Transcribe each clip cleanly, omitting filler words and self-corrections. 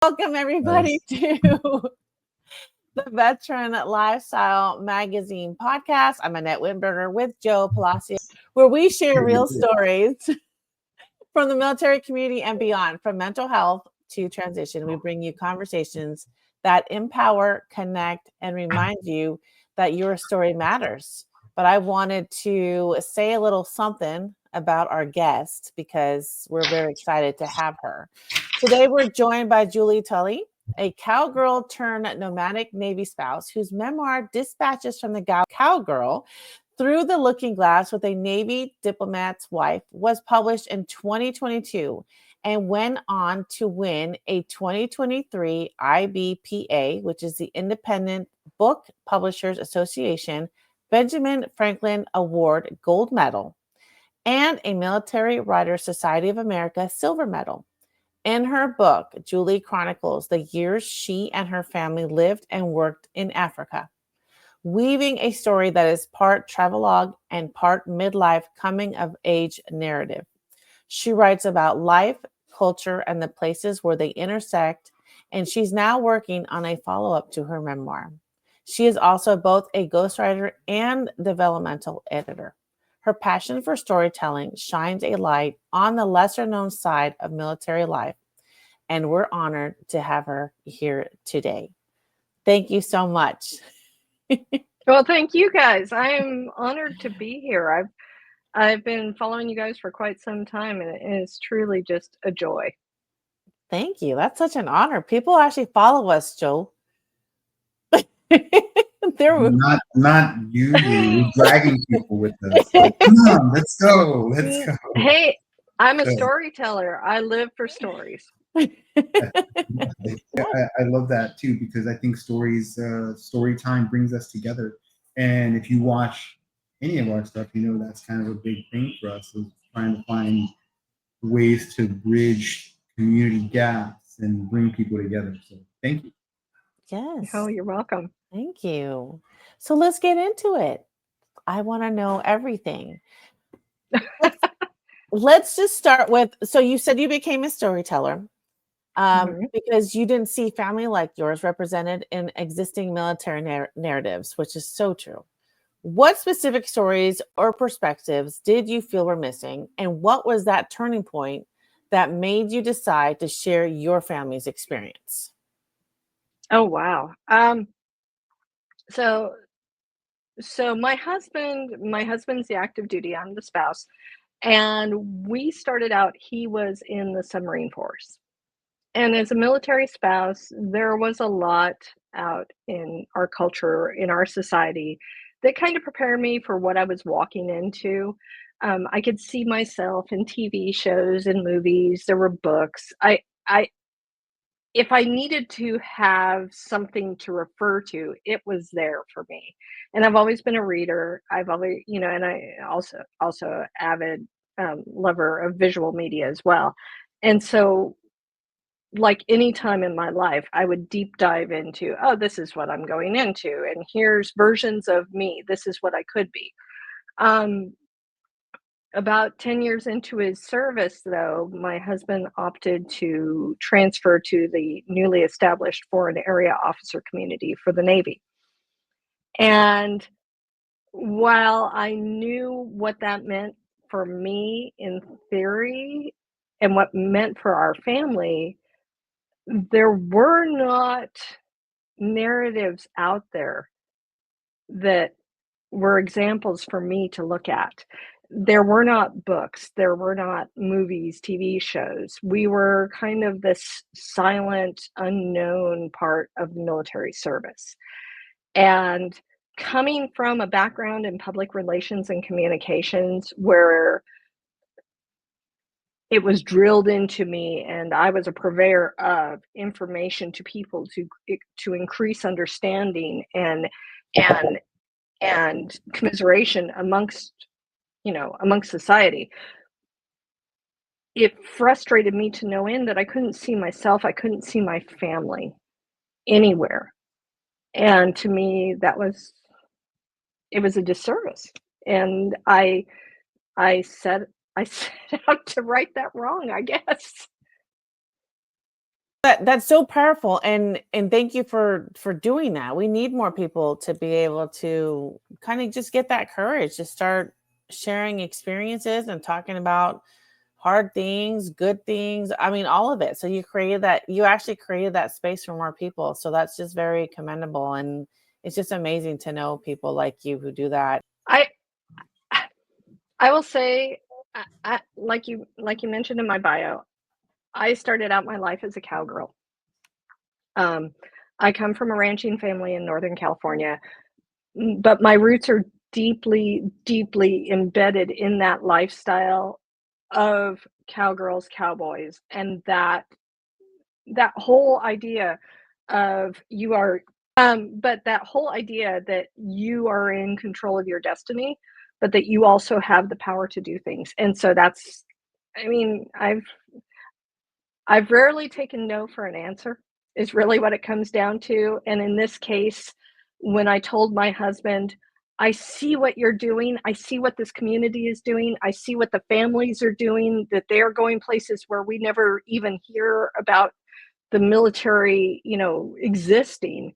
Welcome everybody Nice. to the Veteran Lifestyle Magazine podcast. I'm Annette Wittenberger with Joe Palacio, where we share real stories from the military community and beyond, from mental health to transition. We bring you conversations that empower, connect, and remind you that your story matters. But I wanted to say a little something about our guest because we're very excited to have her. Today, we're joined by Julie Tully, a cowgirl turned nomadic Navy spouse whose memoir, Dispatches from the Cowgirl, through the Looking Glass with a Navy diplomat's wife, was published in 2022 and went on to win a 2023 IBPA, which is the Independent Book Publishers Association Benjamin Franklin Award Gold Medal and a Military Writers Society of America Silver Medal. In her book, Julie chronicles the years she and her family lived and worked in Africa, weaving a story that is part travelogue and part midlife coming of age narrative. She writes about life, culture, and the places where they intersect, and she's now working on a follow-up to her memoir. She is also both a ghostwriter and developmental editor. Her passion for storytelling shines a light on the lesser-known side of military life, and we're honored to have her here today. Thank you so much. Well, thank you guys. I am honored to be here. I've been following you guys for quite some time, and it's truly just a joy. Thank you. That's such an honor. People actually follow us, Joe. Not usually. We're dragging people with us. Like, come on, let's go. Let's go. Hey, I'm a storyteller. I live for stories. I love that too, because I think story time brings us together. And if you watch any of our stuff, you know that's kind of a big thing for us, is trying to find ways to bridge community gaps and bring people together. So thank you. Yes. Oh, you're welcome. Thank you. So let's get into it. I want to know everything. Let's just start with, so you said you became a storyteller because you didn't see family like yours represented in existing military narratives, which is so true. What specific stories or perspectives did you feel were missing? And what was that turning point that made you decide to share your family's experience? Oh, wow. So my husband's the active duty. I'm the spouse. And we started out, he was in the submarine force. And as a military spouse, there was a lot out in our culture, in our society, that kind of prepared me for what I was walking into. I could see myself in TV shows and movies. There were books. If I needed to have something to refer to, it was there for me. And I've always been a reader. I've always, and I also avid lover of visual media as well. And so, like any time in my life, I would deep dive into, oh, this is what I'm going into, and here's versions of me. This is what I could be. About 10 years into his service, though, my husband opted to transfer to the newly established Foreign Area Officer Community for the Navy. And while I knew what that meant for me in theory and what meant for our family, there were not narratives out there that were examples for me to look at. There were not books, there were not movies, TV shows. We were kind of this silent, unknown part of military service. And coming from a background in public relations and communications where it was drilled into me and I was a purveyor of information to people to increase understanding and commiseration amongst society. It frustrated me to no end that I couldn't see myself, I couldn't see my family anywhere. And to me, it was a disservice. And I set out to right that wrong, I guess. That's so powerful, and thank you for doing that. We need more people to be able to kind of just get that courage to start sharing experiences and talking about hard things, good things. I mean, all of it. So you actually created that space for more people. So that's just very commendable, and it's just amazing to know people like you who do that. I will say, like you mentioned in my bio, I started out my life as a cowgirl. I come from a ranching family in Northern California, but my roots are deeply, deeply embedded in that lifestyle of cowgirls, cowboys, and that whole idea of but that whole idea that you are in control of your destiny, but that you also have the power to do things. And so that's, I mean, I've rarely taken no for an answer, is really what it comes down to. And in this case, when I told my husband, I see what you're doing, I see what this community is doing, I see what the families are doing, that they're going places where we never even hear about the military, existing.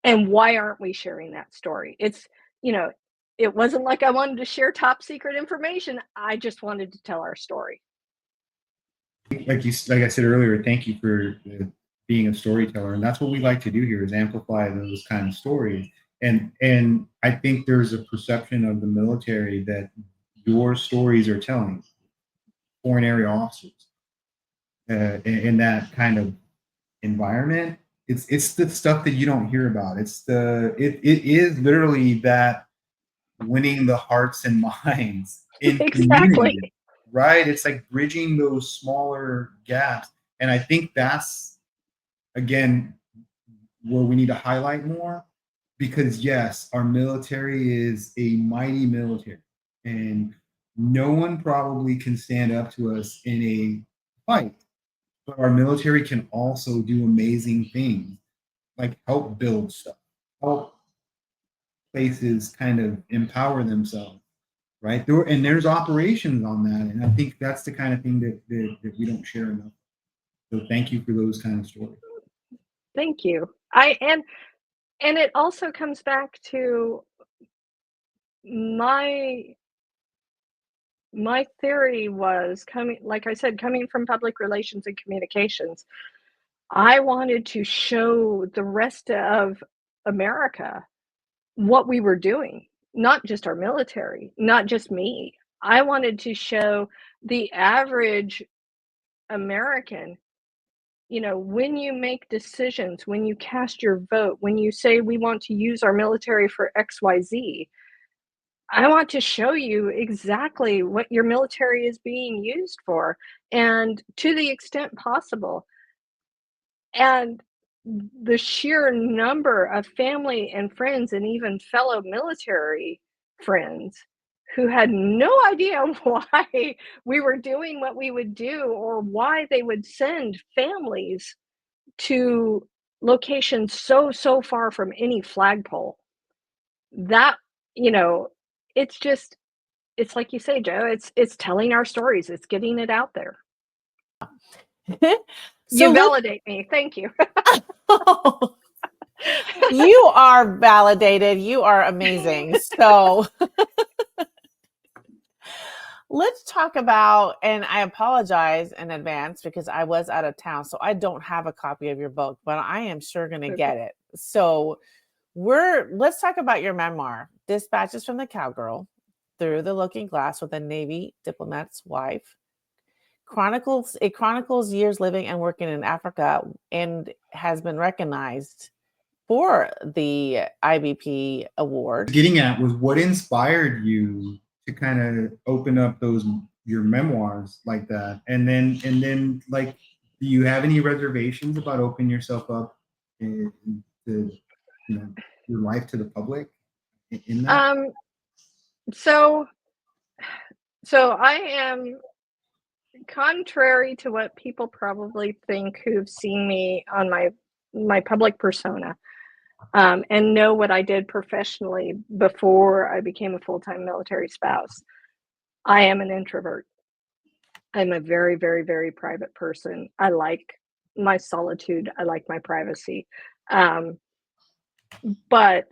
And why aren't we sharing that story? It's, it wasn't like I wanted to share top secret information. I just wanted to tell our story. Like I said earlier, thank you for being a storyteller, and that's what we like to do here, is amplify those kind of stories. And I think there's a perception of the military that your stories are telling foreign area officers in that kind of environment. It's the stuff that you don't hear about. It is literally that winning the hearts and minds in Exactly. community. Right? It's like bridging those smaller gaps. And I think that's, again, where we need to highlight more, because yes, our military is a mighty military, and no one probably can stand up to us in a fight. But our military can also do amazing things, like help build stuff, help places kind of empower themselves. Right there, and there's operations on that, and I think that's the kind of thing that we don't share enough. So thank you for those kind of stories. Thank you. And it also comes back to my theory was, like I said, coming from public relations and communications, I wanted to show the rest of America what we were doing, not just our military, not just me. I wanted to show the average American, when you make decisions, when you cast your vote, when you say we want to use our military for XYZ, I want to show you exactly what your military is being used for, and to the extent possible. And the sheer number of family and friends and even fellow military friends who had no idea why we were doing what we would do, or why they would send families to locations so far from any flagpole. That, it's like you say, Joe, it's telling our stories, it's getting it out there. You validate me. Thank you. You are validated. You are amazing. So let's talk about, and I apologize in advance because I was out of town, so I don't have a copy of your book, but I am sure going to get it. So let's talk about your memoir, Dispatches from the Cowgirl, Through the Looking Glass with a Navy Diplomat's Wife. It chronicles years living and working in Africa, and has been recognized for the IBP award. Getting at was, what inspired you to kind of open up your memoirs like that, and then like, do you have any reservations about opening yourself up to your life to the public in that? So I am, contrary to what people probably think who've seen me on my public persona, and know what I did professionally before I became a full-time military spouse. I am an introvert. I'm a very, very, very private person. I like my solitude. I like my privacy. But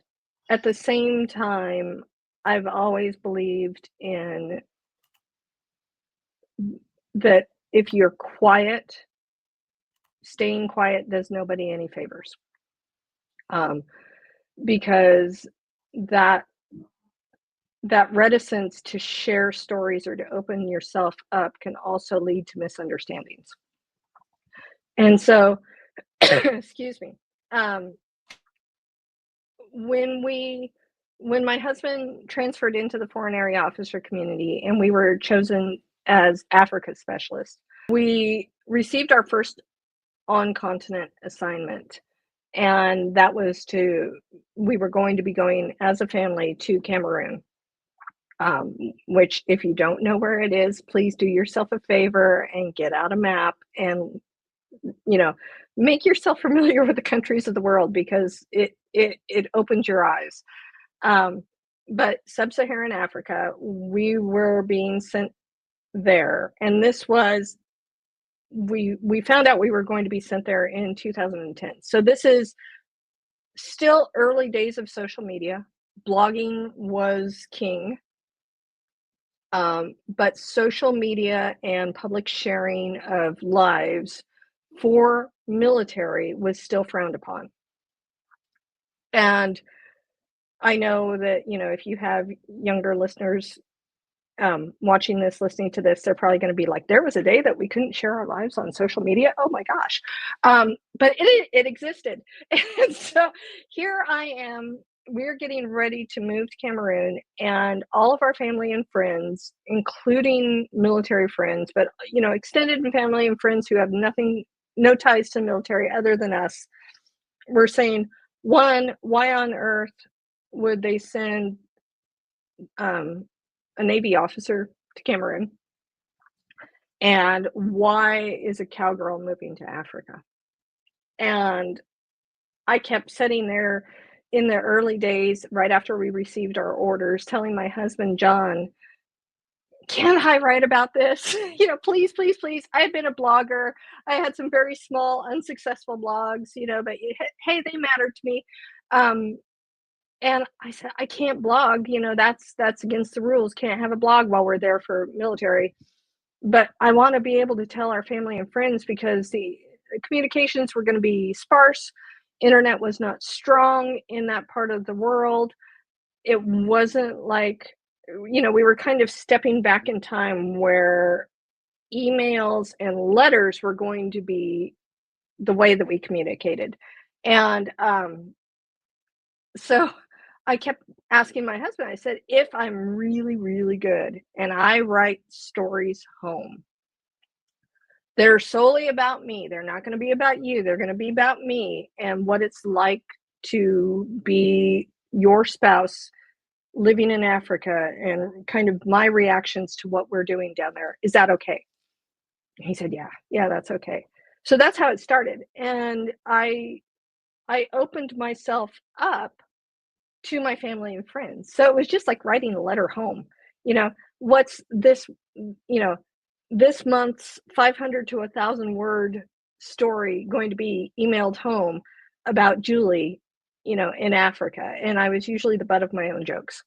at the same time, I've always believed in that if you're quiet, staying quiet does nobody any favors. Because that reticence to share stories or to open yourself up can also lead to misunderstandings. And so, excuse me, when my husband transferred into the foreign area officer community and we were chosen as Africa specialists, we received our first on-continent assignment. And that was we were going to be going as a family to Cameroon, which if you don't know where it is, please do yourself a favor and get out a map and, make yourself familiar with the countries of the world, because it opens your eyes. But sub-Saharan Africa, we were being sent there. And this was, we found out we were going to be sent there in 2010. So this is still early days of social media. Blogging was king. But social media and public sharing of lives for military was still frowned upon. And I know that, if you have younger listeners watching this, listening to this, they're probably going to be like, there was a day that we couldn't share our lives on social media. Oh my gosh. But it existed. And so here I am, we're getting ready to move to Cameroon, and all of our family and friends, including military friends, but, extended family and friends who have no ties to the military other than us, were saying, one, why on earth would they send a Navy officer to Cameroon? And why is a cowgirl moving to Africa? And I kept sitting there in the early days, right after we received our orders, telling my husband, John, can I write about this? Please, please, please. I had been a blogger. I had some very small, unsuccessful blogs, but hey, they mattered to me. And I said, I can't blog, that's against the rules. Can't have a blog while we're there for military. But I want to be able to tell our family and friends, because the communications were going to be sparse. Internet was not strong in that part of the world. It wasn't like, we were kind of stepping back in time where emails and letters were going to be the way that we communicated. And so I kept asking my husband, I said, if I'm really, really good and I write stories home, they're solely about me. They're not going to be about you. They're going to be about me and what it's like to be your spouse living in Africa, and kind of my reactions to what we're doing down there. Is that okay? And he said, yeah, that's okay. So that's how it started. And I opened myself up to my family and friends. So it was just like writing a letter home. What's this, this month's 500 to 1,000 word story going to be emailed home about Julie, in Africa? And I was usually the butt of my own jokes.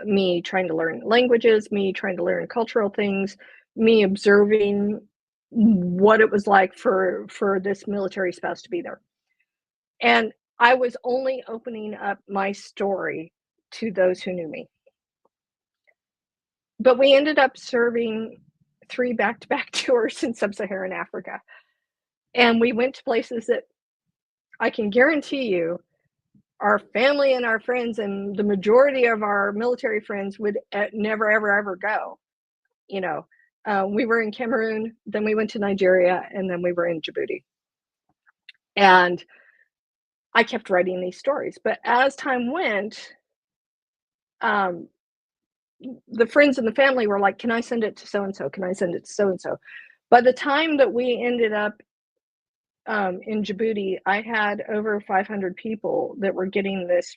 Me trying to learn languages, me trying to learn cultural things, me observing what it was like for this military spouse to be there. And I was only opening up my story to those who knew me. But we ended up serving 3 back-to-back tours in sub-Saharan Africa. And we went to places that I can guarantee you our family and our friends and the majority of our military friends would never, ever, ever go. We were in Cameroon, then we went to Nigeria, and then we were in Djibouti. And I kept writing these stories. But as time went, the friends and the family were like, can I send it to so-and-so? Can I send it to so-and-so? By the time that we ended up in Djibouti, I had over 500 people that were getting this,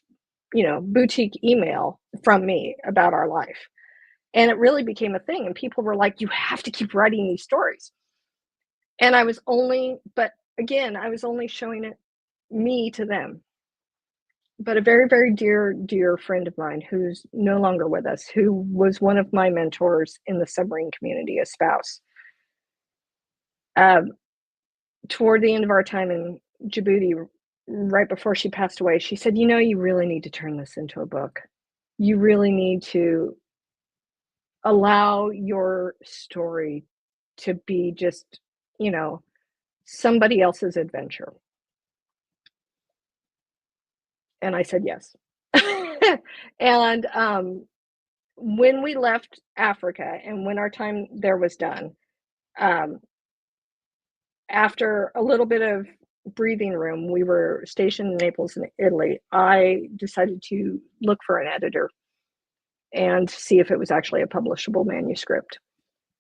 boutique email from me about our life. And it really became a thing. And people were like, you have to keep writing these stories. And I was only, but again, I was only showing it me to them. But a very, very dear friend of mine who's no longer with us, who was one of my mentors in the submarine community, a spouse, toward the end of our time in Djibouti, right before she passed away, she said, you know, you really need to turn this into a book. You really need to allow your story to be just, you know, somebody else's adventure. And I said yes. And when we left Africa and when our time there was done, after a little bit of breathing room, we were stationed in Naples in Italy. I decided to look for an editor and see if it was actually a publishable manuscript.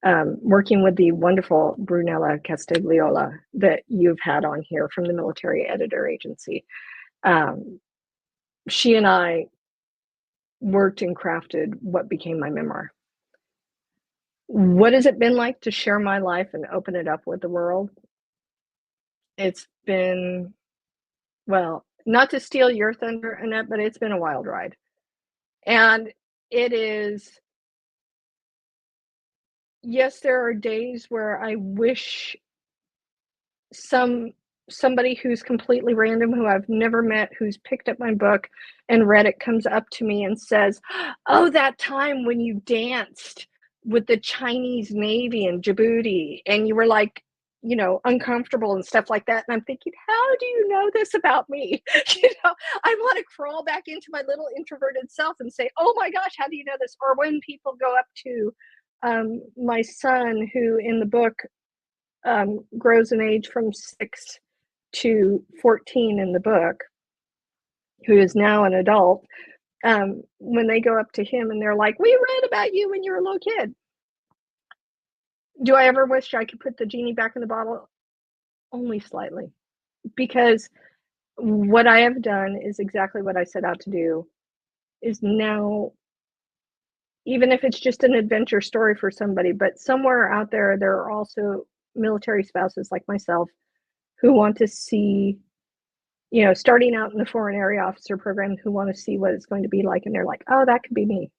Working with the wonderful Brunella Castigliola that you've had on here from the Military Editor Agency. She and I worked and crafted what became my memoir. What has it been like to share my life and open it up with the world? It's been, well, not to steal your thunder, Annette, but it's been a wild ride. And it is, yes, there are days where I wish somebody who's completely random, who I've never met, who's picked up my book and read it, comes up to me and says, oh, that time when you danced with the Chinese Navy in Djibouti and you were like, you know, uncomfortable and stuff like that. And I'm thinking, how do you know this about me? You know, I want to crawl back into my little introverted self and say, oh my gosh, how do you know this? Or when people go up to my son, who in the book grows in age from 6 to 14 in the book, who is now an adult, when they go up to him and they're like, we read about you when you were a little kid. Do I ever wish I could put the genie back in the bottle? Only slightly. Because what I have done is exactly what I set out to do, is now, even if it's just an adventure story for somebody, but somewhere out there, there are also military spouses like myself who want to see, you know, starting out in the foreign area officer program, who want to see what it's going to be like. And they're like, oh, that could be me.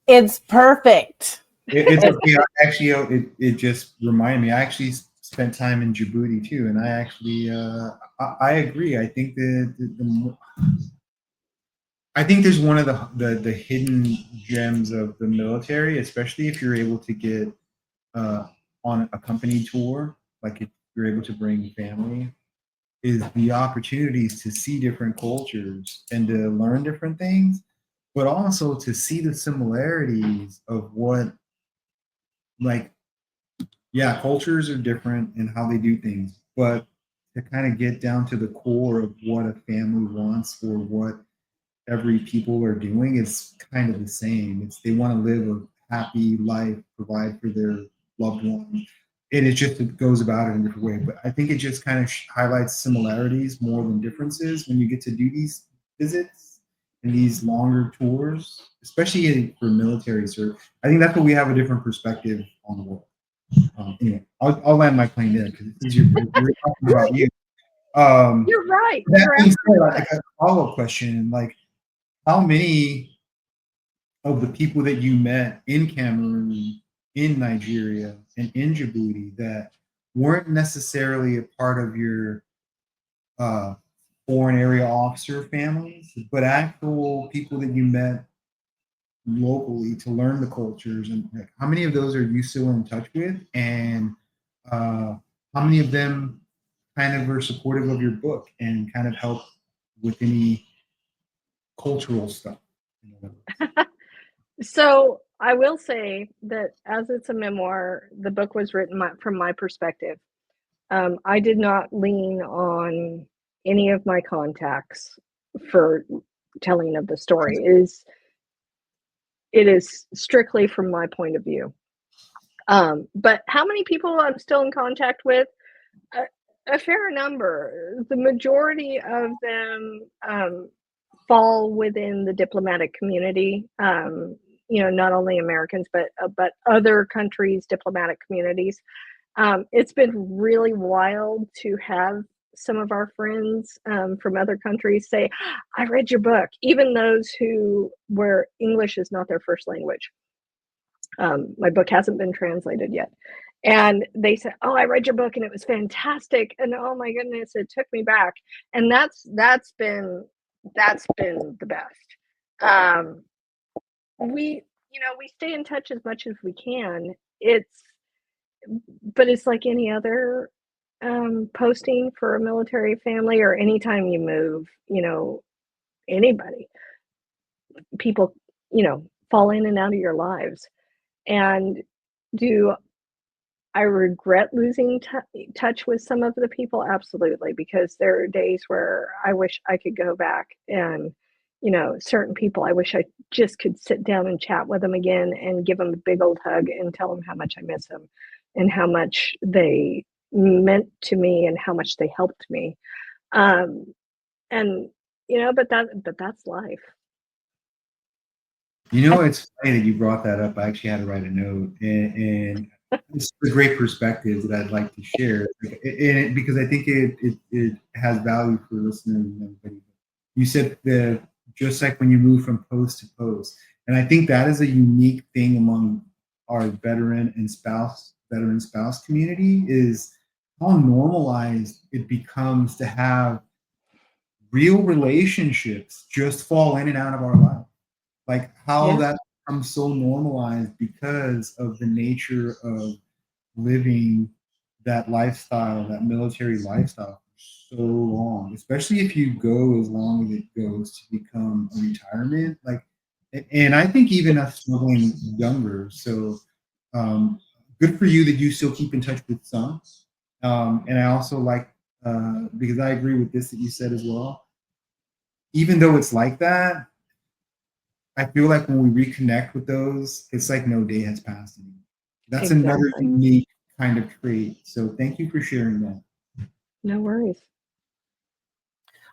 It's perfect. It's okay. Actually, it just reminded me. I actually spent time in Djibouti too, and I actually I agree. I think I think there's one of the hidden gems of the military, especially if you're able to get on a company tour, like if you're able to bring family, is the opportunities to see different cultures and to learn different things, but also to see the similarities of what, like, yeah, cultures are different in how they do things, but to kind of get down to the core of what a family wants or what every people are doing is kind of the same. It's they want to live a happy life, provide for their loved ones. And it goes about it in a different way. But I think it just kind of highlights similarities more than differences when you get to do these visits and these longer tours, especially for military service. I think that's what we have a different perspective on the world. Anyway, I'll land my plane there because we're talking about you. You're right. That being said, like a follow-up question, like how many of the people that you met in Cameroon, in Nigeria, and in Djibouti that weren't necessarily a part of your foreign area officer families, but actual people that you met locally to learn the cultures, and like, how many of those are you still in touch with, and how many of them kind of are supportive of your book and kind of help with any cultural stuff? So I will say that as it's a memoir, the book was written from my perspective. I did not lean on any of my contacts for telling of the story. It is strictly from my point of view. But how many people I'm still in contact with? A fair number. The majority of them fall within the diplomatic community. not only Americans, but other countries, diplomatic communities. It's been really wild to have some of our friends from other countries say, I read your book, even those where English is not their first language. My book hasn't been translated yet. And they said, oh, I read your book and it was fantastic. And oh my goodness, it took me back. And that's been the best. We stay in touch as much as we can. But it's like any other posting for a military family, or anytime you move, anybody, people, fall in and out of your lives. And do I regret losing touch with some of the people? Absolutely, because there are days where I wish I could go back and, certain people, I wish I just could sit down and chat with them again and give them a big old hug and tell them how much I miss them and how much they meant to me and how much they helped me. And, but that's life. It's funny that you brought that up. I actually had to write a note, and it's a great perspective that I'd like to share, because I think it has value for listeners and everybody. You said just like when you move from post to post, and I think that is a unique thing among our veteran spouse community, is how normalized it becomes to have real relationships just fall in and out of our life. Like how that becomes so normalized because of the nature of living that lifestyle, that military lifestyle, for so long, especially if you go as long as it goes to become a retirement. And I think even us struggling younger. So good for you that you still keep in touch with some. And I also like, because I agree with this that you said as well, even though it's like that, I feel like when we reconnect with those, it's like no day has passed anymore. That's another unique kind of trait. So thank you for sharing that. No worries.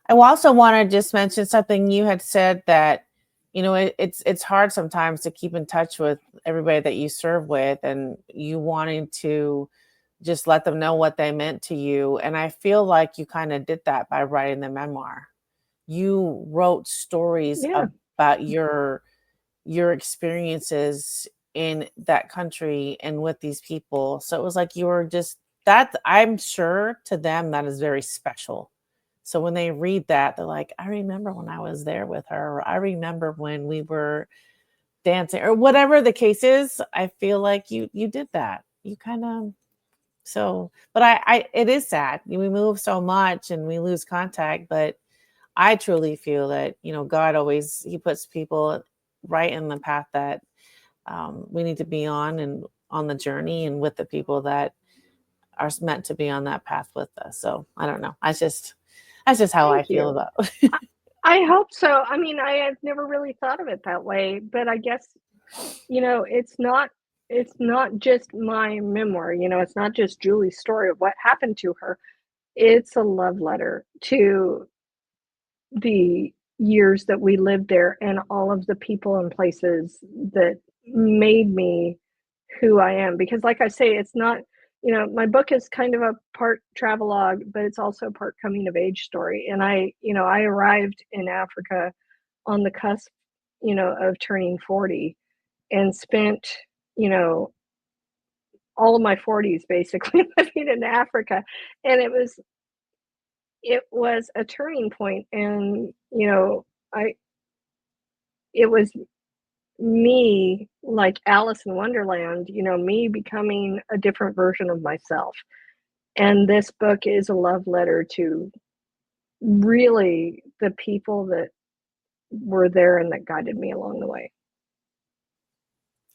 I also want to just mention something you had said, that, it's hard sometimes to keep in touch with everybody that you serve with, and you wanting to just let them know what they meant to you. And I feel like you kind of did that by writing the memoir. You wrote stories about your experiences in that country and with these people. So it was like you were just that. I'm sure to them that is very special. So when they read that, they're like, I remember when I was there with her, or I remember when we were dancing, or whatever the case is. I feel like you did that. You kind of. So, but I it is sad. We move so much and we lose contact, but I truly feel that, God always, he puts people right in the path that we need to be on, and on the journey, and with the people that are meant to be on that path with us. So I don't know. That's just how I feel about it. I hope so. I mean, I have never really thought of it that way, but I guess, it's not just my memoir, it's not just Julie's story of what happened to her. It's a love letter to the years that we lived there and all of the people and places that made me who I am. Because like I say, it's not, my book is kind of a part travelogue, but it's also a part coming of age story. And I arrived in Africa on the cusp, of turning 40, and spent, all of my 40s basically living in Africa. And it was a turning point. And, it was me, like Alice in Wonderland, me becoming a different version of myself. And this book is a love letter to really the people that were there and that guided me along the way.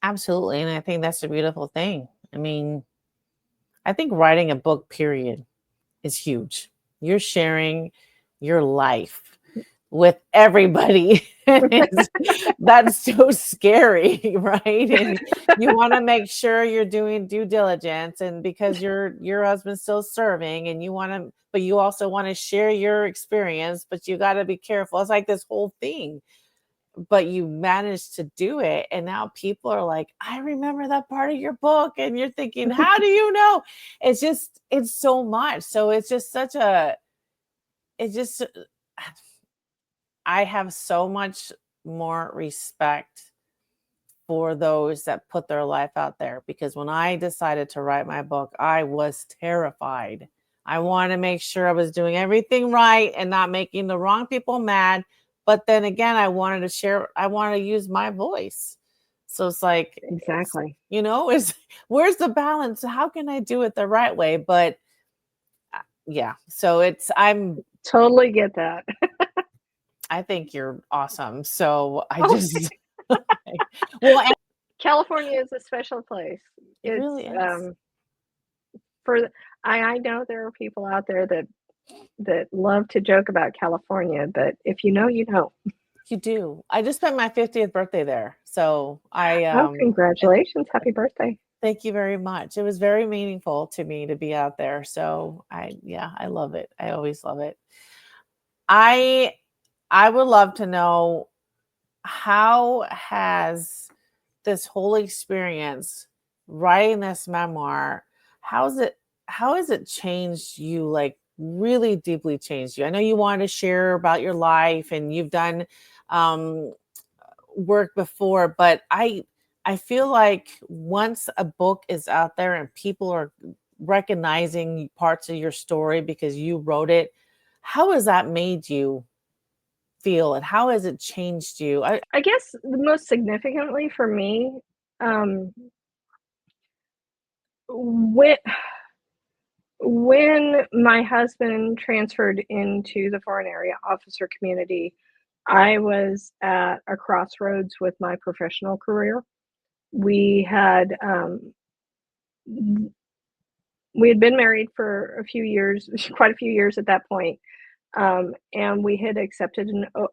Absolutely. And I think that's a beautiful thing. I mean, I think writing a book, period, is huge. You're sharing your life with everybody. That's so scary, right? And you want to make sure you're doing due diligence, and because your husband's still serving, and but you also want to share your experience, but you got to be careful. It's like this whole thing. but you managed to do it. And now people are like, I remember that part of your book. And you're thinking, how do you know? It's so much. So it's just I have so much more respect for those that put their life out there, because when I decided to write my book, I was terrified. I wanted to make sure I was doing everything right and not making the wrong people mad. But then again, I wanted to use my voice. So it's like, Exactly. where's the balance? How can I do it the right way? But yeah, so I'm totally get that. I think you're awesome. So I just, well, California is a special place. It really is. I know there are people out there that love to joke about California, but if you know, you know. You do. I just spent my 50th birthday there. So congratulations. Happy birthday. Thank you very much. It was very meaningful to me to be out there. So I love it. I always love it. I would love to know, how has this whole experience writing this memoir, how has it changed you, like really deeply changed you? I know you wanted to share about your life and you've done work before, but I feel like once a book is out there and people are recognizing parts of your story because you wrote it, how has that made you feel and how has it changed you? I guess the most significantly for me, when my husband transferred into the foreign area officer community, I was at a crossroads with my professional career. We had been married for a few years, quite a few years at that point. And we had accepted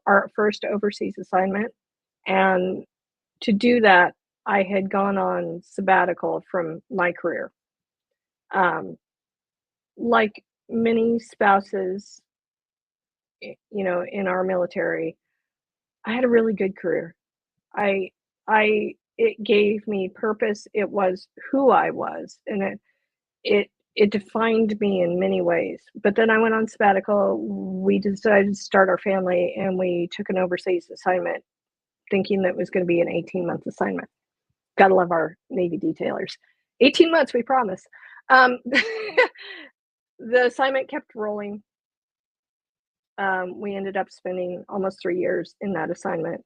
our first overseas assignment. And to do that, I had gone on sabbatical from my career. Like many spouses, in our military, I had a really good career. It gave me purpose. It was who I was, and it defined me in many ways. But then I went on sabbatical. We decided to start our family, and we took an overseas assignment, thinking that it was going to be an 18-month assignment. Gotta love our Navy detailers. 18 months, we promise. The assignment kept rolling. We ended up spending almost 3 years in that assignment,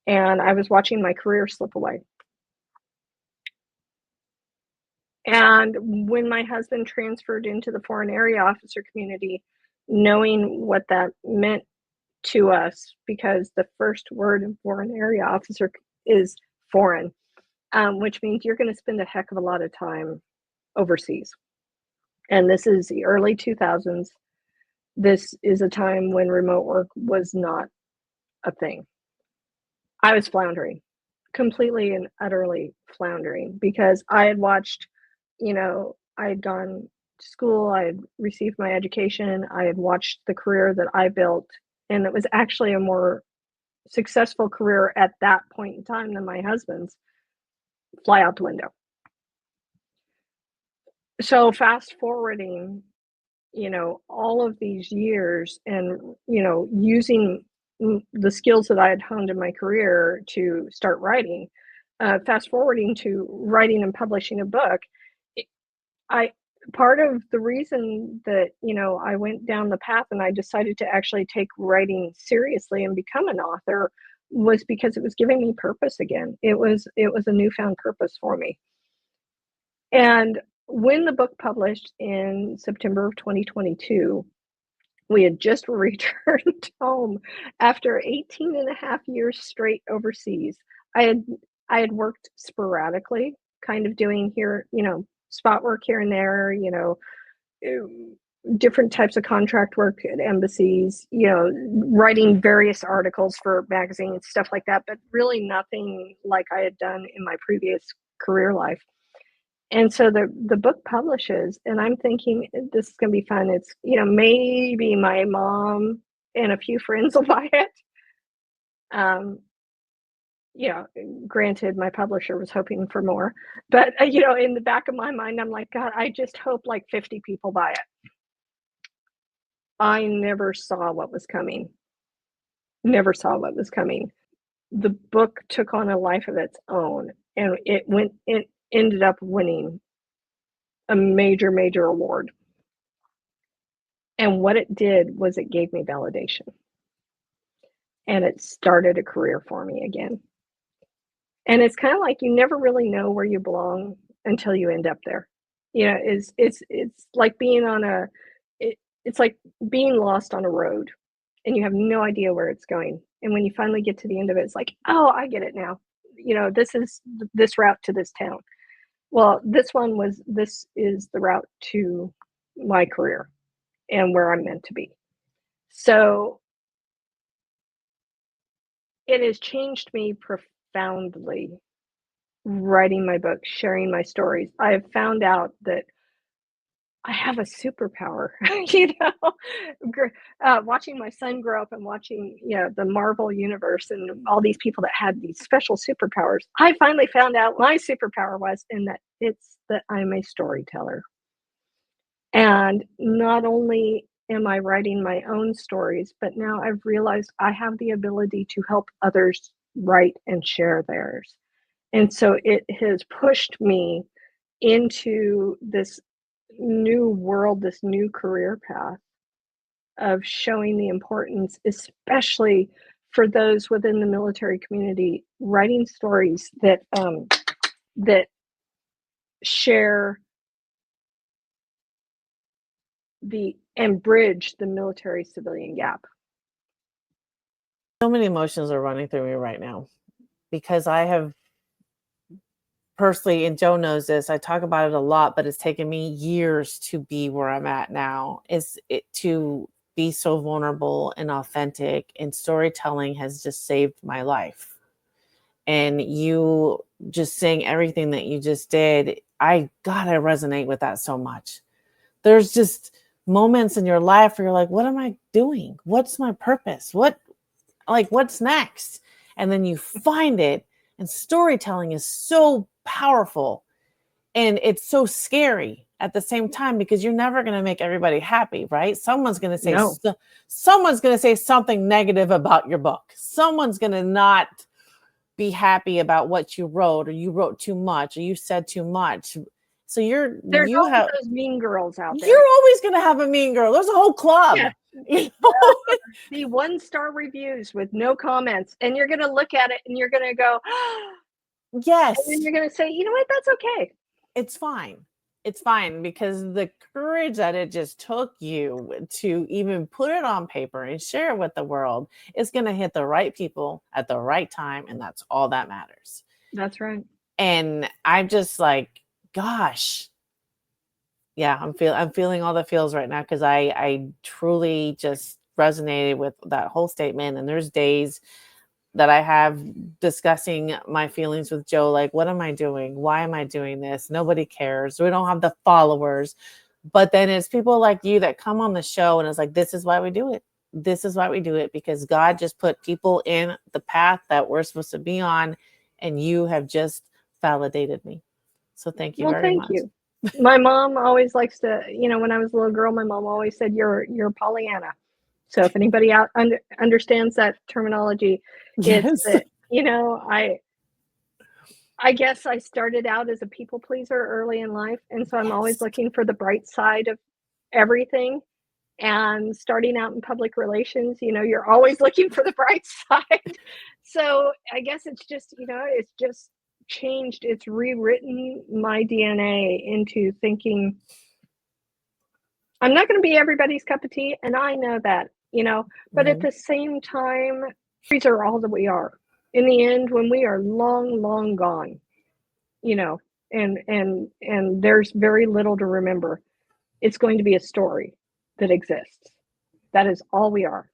and I was watching my career slip away. And when my husband transferred into the foreign area officer community, knowing what that meant to us, because the first word in foreign area officer is foreign, which means you're going to spend a heck of a lot of time overseas. And this is the early 2000s. This is a time when remote work was not a thing. I was floundering, completely and utterly floundering, because I had watched, I had gone to school, I had received my education, I had watched the career that I built, and it was actually a more successful career at that point in time than my husband's, fly out the window. So fast forwarding, all of these years and, using the skills that I had honed in my career to start writing, fast forwarding to writing and publishing a book, part of the reason that, I went down the path and I decided to actually take writing seriously and become an author was because it was giving me purpose again. It was a newfound purpose for me. And when the book published in September of 2022, we had just returned home after 18 and a half years straight overseas. I had worked sporadically, kind of doing here, spot work here and there, different types of contract work at embassies, writing various articles for magazines, stuff like that, but really nothing like I had done in my previous career life. And so the book publishes, and I'm thinking, this is going to be fun. It's, maybe my mom and a few friends will buy it. granted, my publisher was hoping for more, but in the back of my mind, I'm like, God, I just hope like 50 people buy it. I never saw what was coming. Never saw what was coming. The book took on a life of its own, and it ended up winning a major, major award. And what it did was it gave me validation. And it started a career for me again. And it's kind of like you never really know where you belong until you end up there. It's like being on it's like being lost on a road and you have no idea where it's going. And when you finally get to the end of it, it's like, oh, I get it now. This is this route to this town. Well, this is the route to my career and where I'm meant to be. So it has changed me profoundly, writing my book, sharing my stories. I have found out that I have a superpower, watching my son grow up and watching, the Marvel universe and all these people that had these special superpowers. I finally found out my superpower was in that it's that I'm a storyteller. And not only am I writing my own stories, but now I've realized I have the ability to help others write and share theirs. And so it has pushed me into this new world, this new career path of showing the importance, especially for those within the military community, writing stories that share and bridge the military civilian gap. So many emotions are running through me right now because I have personally, and Joe knows this, I talk about it a lot, but it's taken me years to be where I'm at now. To be so vulnerable and authentic, and storytelling has just saved my life. And you just saying everything that you just did, I resonate with that so much. There's just moments in your life where you're like, what am I doing? What's my purpose? What's next? And then you find it. And storytelling is so powerful, and it's so scary at the same time, because you're never going to make everybody happy, right? Someone's going to say someone's going to say something negative about your book. Someone's going to not be happy about what you wrote, or you wrote too much, or you said too much. So there's always those mean girls out there. You're always going to have a mean girl. There's a whole club. Yeah. The 1-star reviews with no comments, and you're going to look at it and you're going to go, yes. And then you're going to say, you know what? That's okay. It's fine. It's fine, because the courage that it just took you to even put it on paper and share it with the world is going to hit the right people at the right time. And that's all that matters. That's right. And I'm just like, gosh, yeah, I'm feeling all the feels right now, because I truly just resonated with that whole statement. And there's days that I have discussing my feelings with Joe, like, what am I doing? Why am I doing this? Nobody cares. We don't have the followers. But then it's people like you that come on the show and it's like, this is why we do it. This is why we do it, because God just put people in the path that we're supposed to be on, and you have just validated me. So thank you very much. You. My mom always likes to, when I was a little girl, my mom always said, you're Pollyanna. So if anybody understands that terminology, it's that, I guess I started out as a people pleaser early in life. And so I'm always looking for the bright side of everything. And starting out in public relations, you're always looking for the bright side. So I guess it's just, it's just changed. It's rewritten my DNA into thinking I'm not going to be everybody's cup of tea. And I know that, but at the same time, these are all that we are. In the end, when we are long, long gone, and there's very little to remember, it's going to be a story that exists. That is all we are.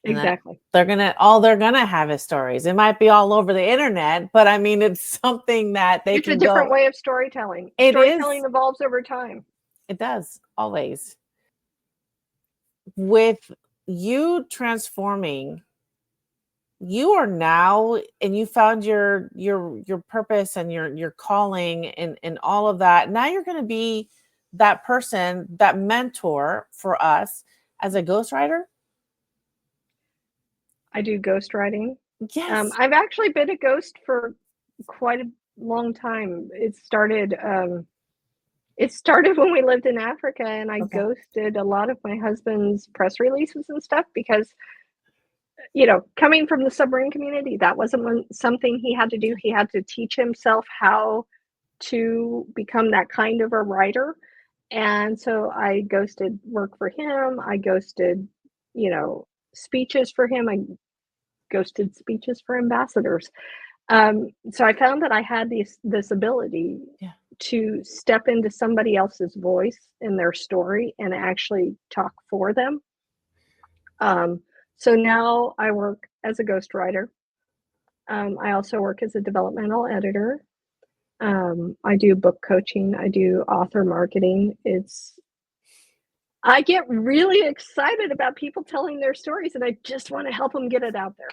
And exactly. They're gonna have is stories. It might be all over the internet, but I mean, it's something that it's a different way of storytelling. Storytelling evolves over time. It does, always. With you transforming you are now, and you found your purpose and your calling and all of that. Now you're going to be that person, that mentor for us as a ghostwriter. I do ghostwriting. Yes. I've actually been a ghost for quite a long time. It started when we lived in Africa, and I ghosted a lot of my husband's press releases and stuff because, coming from the submarine community, that wasn't something he had to do. He had to teach himself how to become that kind of a writer. And so I ghosted work for him. I ghosted, speeches for him. I ghosted speeches for ambassadors. So I found that I had this ability to step into somebody else's voice in their story and actually talk for them. So now I work as a ghostwriter. I also work as a developmental editor. I do book coaching. I do author marketing. I get really excited about people telling their stories, and I just want to help them get it out there.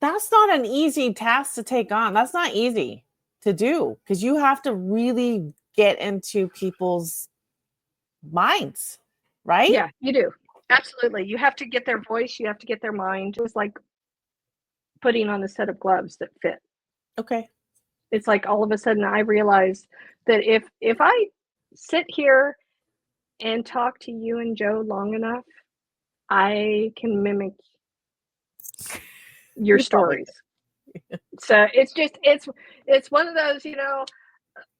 That's not an easy task to take on. That's not easy to do because you have to really get into people's minds, right? Yeah, you do. Absolutely. You have to get their voice. You have to get their mind. It's like putting on a set of gloves that fit. Okay. It's like all of a sudden I realize that if I sit here and talk to you and Joe long enough, I can mimic your stories. So it's one of those,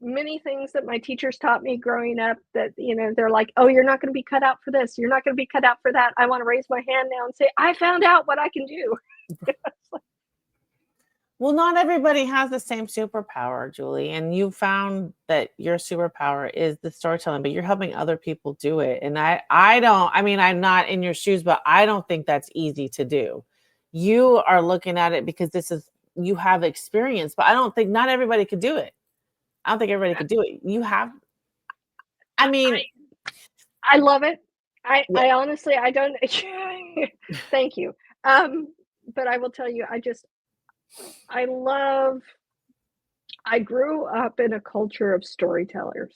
many things that my teachers taught me growing up that, they're like, oh, you're not going to be cut out for this. You're not going to be cut out for that. I want to raise my hand now and say, I found out what I can do. Well, not everybody has the same superpower, Julie, and you found that your superpower is the storytelling, but you're helping other people do it. And I'm not in your shoes, but I don't think that's easy to do. You are looking at it because you have experience, but I don't think not everybody could do it. I don't think everybody could do it. I love it. I honestly, I don't, thank you. But I will tell you, I grew up in a culture of storytellers.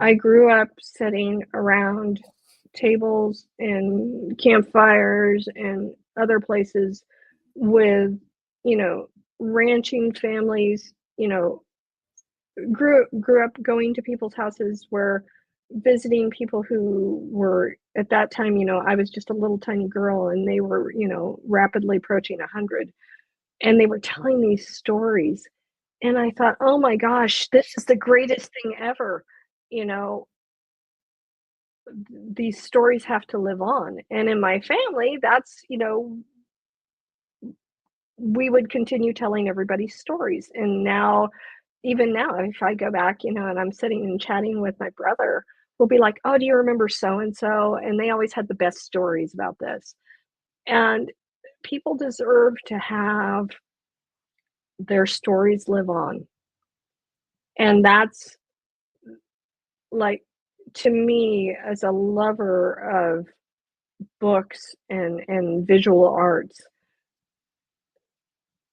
I grew up sitting around tables and campfires and other places with, ranching families, grew up going to people's houses where visiting people who were at that time, I was just a little tiny girl and they were, rapidly approaching 100, and they were telling these stories. And I thought, oh my gosh, this is the greatest thing ever. These stories have to live on. And in my family, that's, we would continue telling everybody's stories. And even now, if I go back, and I'm sitting and chatting with my brother, we'll be like, oh, do you remember so-and-so? And they always had the best stories about this. And people deserve to have their stories live on. And that's, like, to me, as a lover of books and visual arts,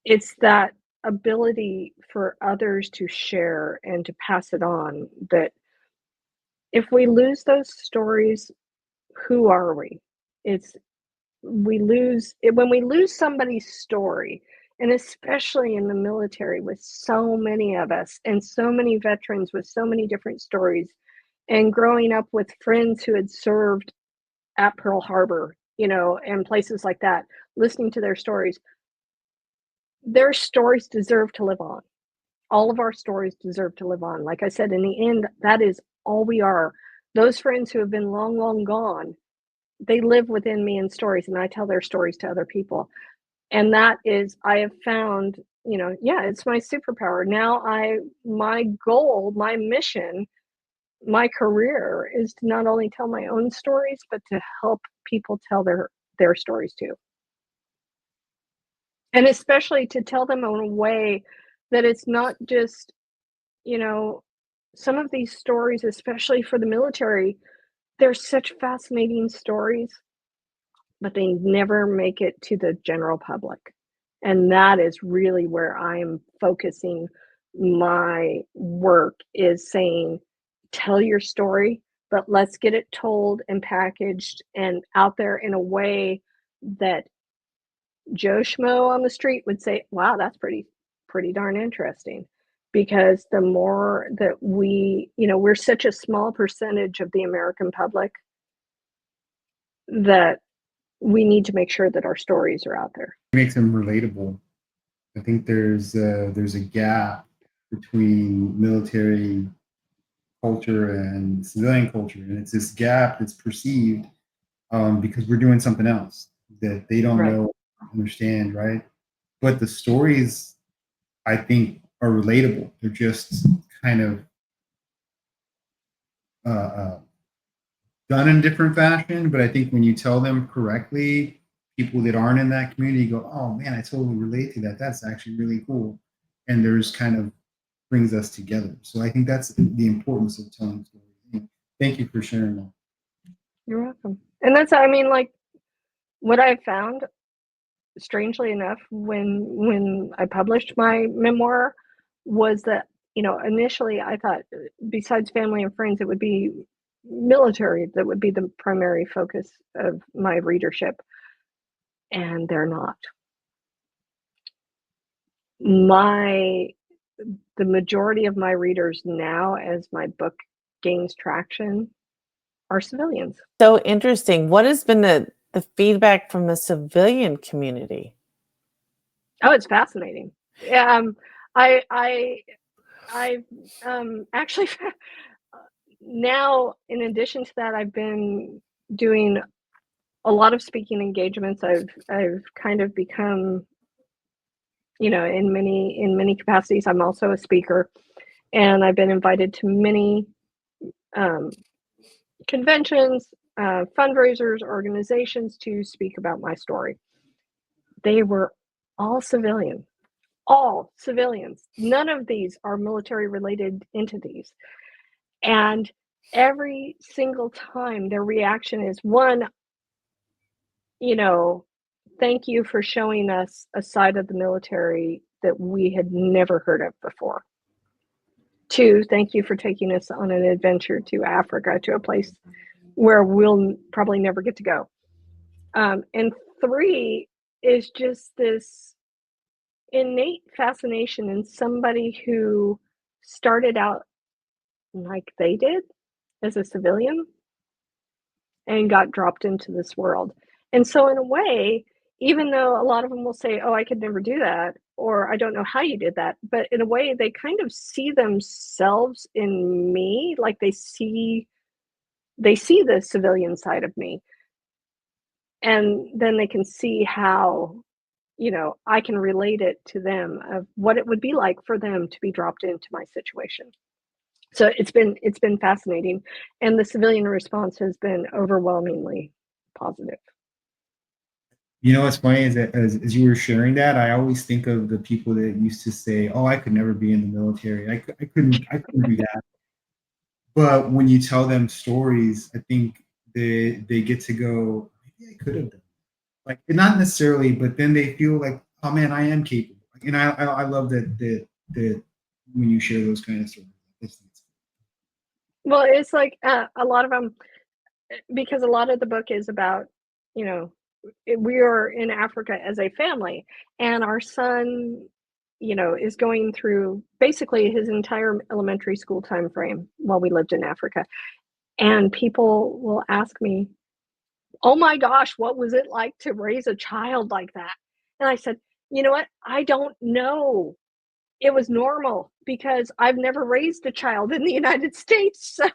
it's that ability for others to share and to pass it on, that if we lose those stories, who are we? When we lose somebody's story, and especially in the military with so many of us and so many veterans with so many different stories, and growing up with friends who had served at Pearl Harbor, and places like that, listening to their stories deserve to live on. All of our stories deserve to live on. Like I said, in the end, that is all we are. Those friends who have been long, long gone, they live within me in stories, and I tell their stories to other people. And that is, I have found, it's my superpower. Now my goal, my mission, my career is to not only tell my own stories, but to help people tell their stories too. And especially to tell them in a way that it's not just, some of these stories, especially for the military, they're such fascinating stories, but they never make it to the general public. And that is really where I'm focusing my work, is saying, tell your story, but let's get it told and packaged and out there in a way that Joe Schmo on the street would say, wow, that's pretty darn interesting. Because the more that we're such a small percentage of the American public that we need to make sure that our stories are out there. It makes them relatable. I think there's a gap between military culture and civilian culture, and it's this gap that's perceived because we're doing something else that they don't Right. know, understand, right? But the stories, I think, are relatable. They're just kind of done in different fashion, but I think when you tell them correctly, people that aren't in that community go, oh man, I totally relate to that. That's actually really cool. And there's kind of brings us together. So I think that's the importance of telling stories. Thank you for sharing that. You're welcome. And that's, I mean, like, what I've found, strangely enough, when I published my memoir, was that, initially I thought, besides family and friends, it would be military that would be the primary focus of my readership, and they're not. The majority of my readers now, as my book gains traction, are civilians. So interesting. What has been the feedback from the civilian community? Oh, it's fascinating. I actually now, in addition to that, I've been doing a lot of speaking engagements. I've kind of become, in many capacities. I'm also a speaker, and I've been invited to many conventions, fundraisers, organizations to speak about my story. They were all civilians. None of these are military related entities. And every single time their reaction is, one, thank you for showing us a side of the military that we had never heard of before. Two, thank you for taking us on an adventure to Africa, to a place where we'll probably never get to go. And three is just this innate fascination in somebody who started out like they did as a civilian and got dropped into this world. And so in a way, even though a lot of them will say, oh, I could never do that, or I don't know how you did that, but in a way they kind of see themselves in me, like they see the civilian side of me. And then they can see how, I can relate it to them, of what it would be like for them to be dropped into my situation. So it's been fascinating, and the civilian response has been overwhelmingly positive. What's funny is that as you were sharing that, I always think of the people that used to say, "Oh, I could never be in the military. I couldn't do that." But when you tell them stories, I think they get to go, maybe I could have done. Like, not necessarily, but then they feel like, oh man, I am capable. And I love that when you share those kind of stories. Well, it's like a lot of them, because a lot of the book is about, we are in Africa as a family, and our son, is going through basically his entire elementary school time frame while we lived in Africa. And people will ask me, oh my gosh, what was it like to raise a child like that? And I said, you know what? I don't know. It was normal because I've never raised a child in the United States. So,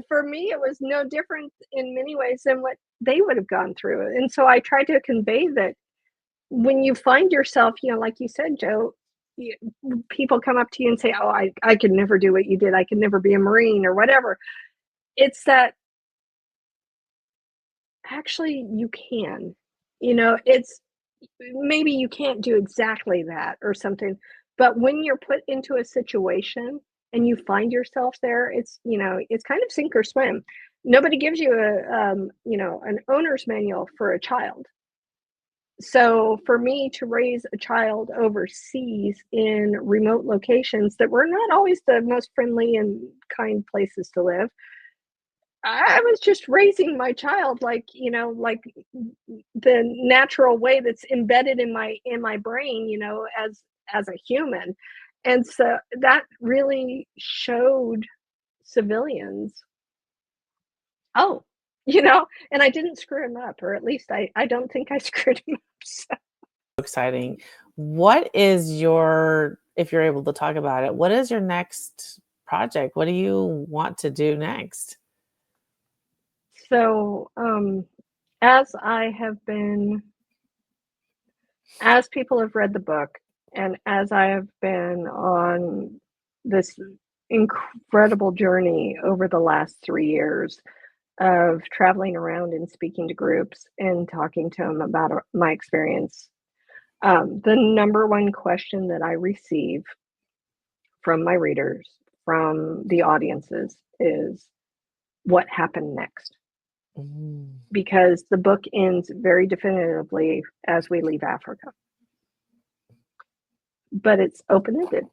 for me, it was no different in many ways than what they would have gone through. And so I tried to convey that when you find yourself, like you said, Joe, people come up to you and say, oh, I could never do what you did. I could never be a Marine or whatever. It's that actually you can. It's maybe you can't do exactly that or something, but when you're put into a situation and you find yourself there, it's kind of sink or swim. Nobody gives you an owner's manual for a child. So for me to raise a child overseas in remote locations that were not always the most friendly and kind places to live, I was just raising my child like, like the natural way that's embedded in my brain, as a human. And so that really showed civilians, oh, and I didn't screw him up, or at least I don't think I screwed him up. So. Exciting. What is if you're able to talk about it, what is your next project? What do you want to do next? So, as people have read the book, and as I have been on this incredible journey over the last 3 years of traveling around and speaking to groups and talking to them about my experience, the number one question that I receive from my readers, from the audiences, is what happened next? Because the book ends very definitively as we leave Africa. But it's open-ended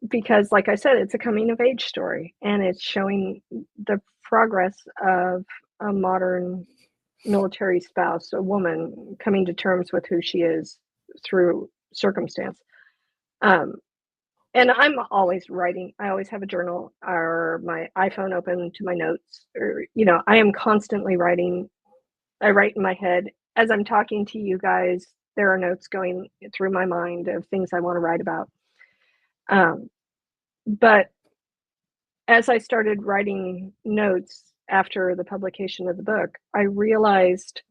because, like I said, it's a coming-of-age story, and it's showing the progress of a modern military spouse, a woman coming to terms with who she is through circumstance. And I'm always writing. I always have a journal or my iPhone open to my notes, or, I am constantly writing. I write in my head as I'm talking to you guys. There are notes going through my mind of things I want to write about. But as I started writing notes after the publication of the book, I realized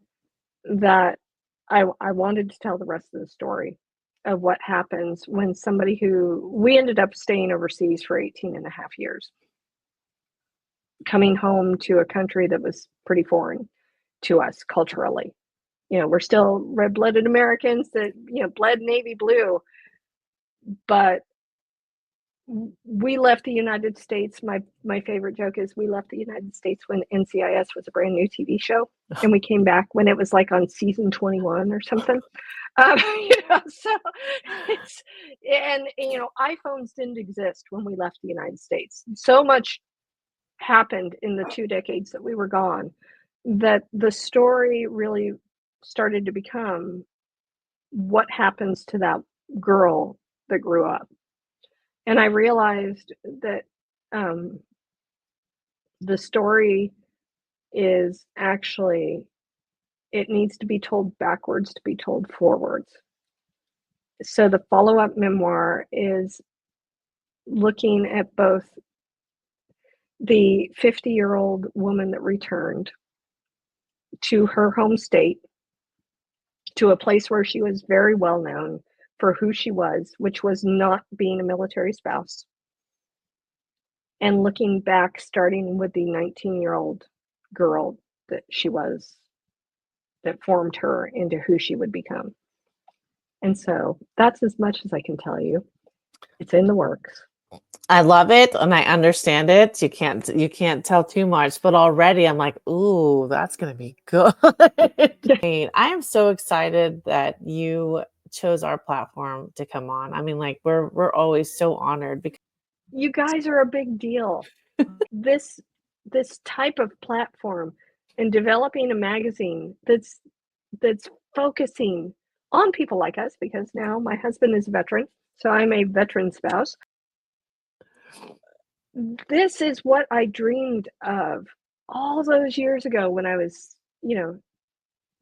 that I wanted to tell the rest of the story of what happens when somebody we ended up staying overseas for 18 and a half years, coming home to a country that was pretty foreign to us culturally. We're still red-blooded Americans that, bled navy blue, but we left the United States. My favorite joke is we left the United States when NCIS was a brand new TV show, and we came back when it was like on season 21 or something. So it's, and iPhones didn't exist when we left the United States. So much happened in the 2 decades that we were gone that the story really started to become what happens to that girl that grew up. And I realized that the story is actually, it needs to be told backwards to be told forwards. So the follow-up memoir is looking at both the 50-year-old woman that returned to her home state, to a place where she was very well known for who she was, which was not being a military spouse, and looking back, starting with the 19-year-old girl that she was, that formed her into who she would become. And so that's as much as I can tell you. It's in the works. I love it and I understand it. You can't tell too much, but already I'm like, ooh, that's gonna be good. I am so excited that you chose our platform to come on. I mean, like we're always so honored because you guys are a big deal. This type of platform and developing a magazine that's focusing on people like us, because now my husband is a veteran, so I'm a veteran spouse. This is what I dreamed of all those years ago when I was,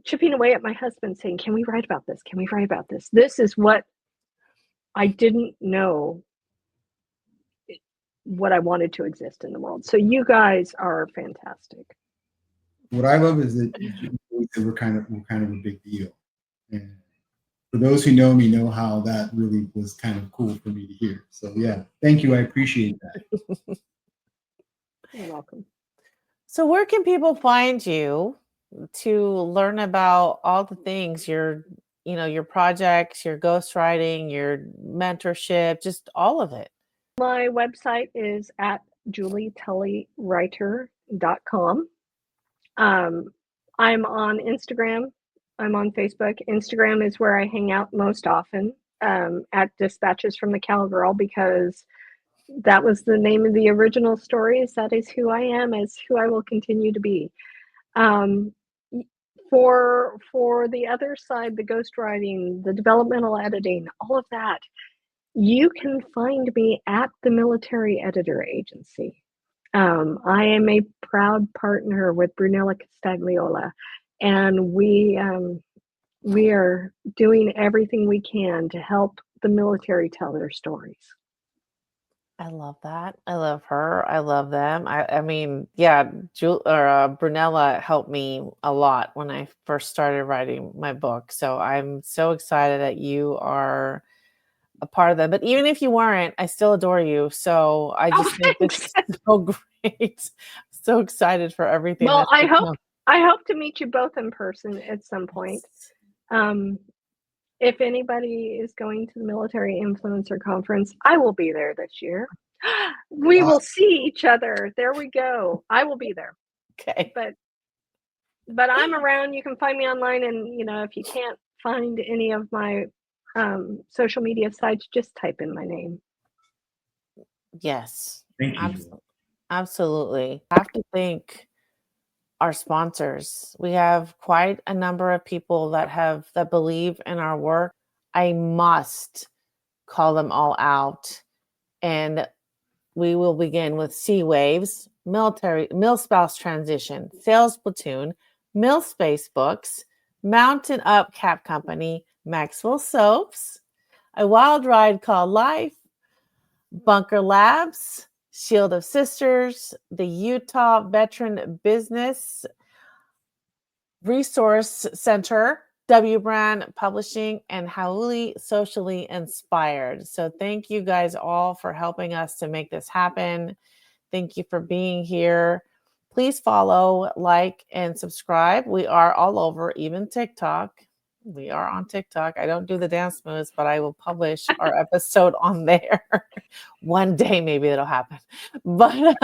chipping away at my husband saying, can we write about this? Can we write about this? This is what I didn't know what I wanted to exist in the world. So you guys are fantastic. What I love is that we're kind of a big deal. And for those who know me, know how that really was kind of cool for me to hear. So yeah, thank you. I appreciate that. You're welcome. So where can people find you to learn about all the things, your projects, your ghostwriting, your mentorship, just all of it? My website is at julietullyWriter.com. I'm on Instagram I'm on Facebook. Instagram is where I hang out most often, at Dispatches from the Cowgirl, because that was the name of the original stories. That is who I am, is who I will continue to be. For the other side, the ghostwriting, the developmental editing, all of that, you can find me at the Military Editor Agency. I am a proud partner with Brunella Castagliola, and we are doing everything we can to help the military tell their stories. I love that. I love her. I love them. I mean, yeah, Brunella helped me a lot when I first started writing my book. So I'm so excited that you are a part of that. But even if you weren't, I still adore you. So I just think this is so great. So excited for everything. Well, I hope to meet you both in person at some point. If anybody is going to the Military Influencer Conference, I will be there this year. We will see each other. There we go. I will be there. Okay. But I'm around. You can find me online, and if you can't find any of my social media sites, just type in my name. Yes. Thank you. Absolutely. I have to thank our sponsors. We have quite a number of people that believe in our work. I must call them all out. And we will begin with Sea Waves, Mil Spouse Transition, Sales Platoon, Mil Space Books, Mountain Up Cap Company, Maxwell Soaps, A Wild Ride Called Life, Bunker Labs, Shield of Sisters, the Utah Veteran Business Resource Center, W Brand Publishing, and Hauli Socially Inspired. So thank you guys all for helping us to make this happen. Thank you for being here. Please follow, like, and subscribe. We are all over, even TikTok. We are on TikTok. I don't do the dance moves, but I will publish our episode on there. One day, maybe it'll happen. But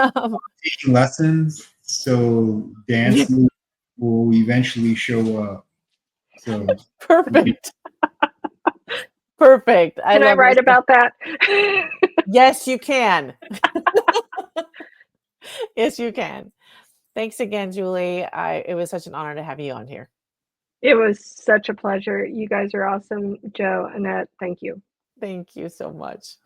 taking lessons, so dance moves will eventually show up. So perfect. Perfect. Can I write about that? Yes, you can. Yes, you can. Thanks again, Julie. It was such an honor to have you on here. It was such a pleasure. You guys are awesome. Joe, Annette, thank you. Thank you so much.